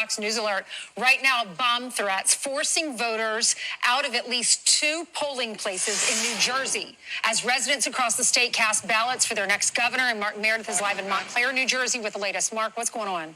Fox News Alert. Right now, bomb threats forcing voters out of at least 2 polling places in New Jersey as residents across the state cast ballots for their next governor. And Mark Meredith is live in Montclair, New Jersey with the latest. Mark, what's going on?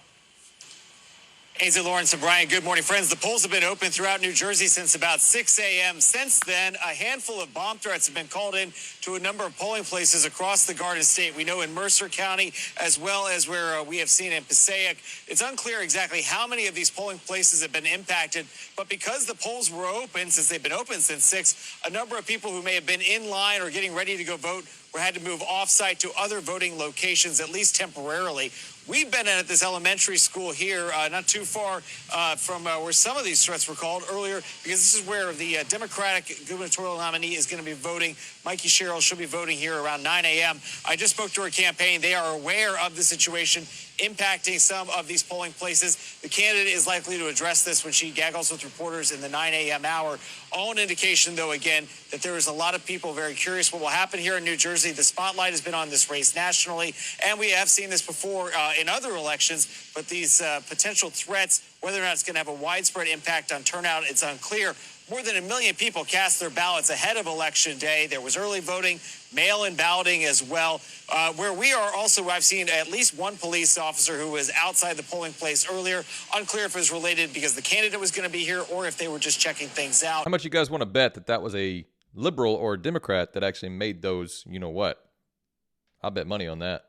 Ainsley, Lawrence, and Brian, good morning, friends. The polls have been open throughout New Jersey since about 6 a.m. Since then, a handful of bomb threats have been called in to a number of polling places across the Garden State. We know in Mercer County, as well as where we have seen in Passaic. It's unclear exactly how many of these polling places have been impacted, but because the polls were open, since they've been open since 6, a number of people who may have been in line or getting ready to go vote had to move off-site to other voting locations, at least temporarily. We've been at this elementary school here, not too far from where some of these threats were called earlier, because this is where the Democratic gubernatorial nominee is going to be voting. Mikey Sherrill should be voting here around 9 a.m. I just spoke to her campaign. They are aware of the situation impacting some of these polling places. The candidate is likely to address this when she gaggles with reporters in the 9 a.m. hour. All an indication, though, again, that there is a lot of people very curious what will happen here in New Jersey. The spotlight has been on this race nationally, and we have seen this before in other elections, but these potential threats, whether or not it's going to have a widespread impact on turnout, it's unclear. More than 1 million people cast their ballots ahead of Election Day. There was early voting, mail-in balloting as well. Where we are also, I've seen at least one police officer who was outside the polling place earlier. Unclear if it was related because the candidate was going to be here or if they were just checking things out. How much you guys want to bet that that was a liberal or a Democrat that actually made those, you know what? I'll bet money on that.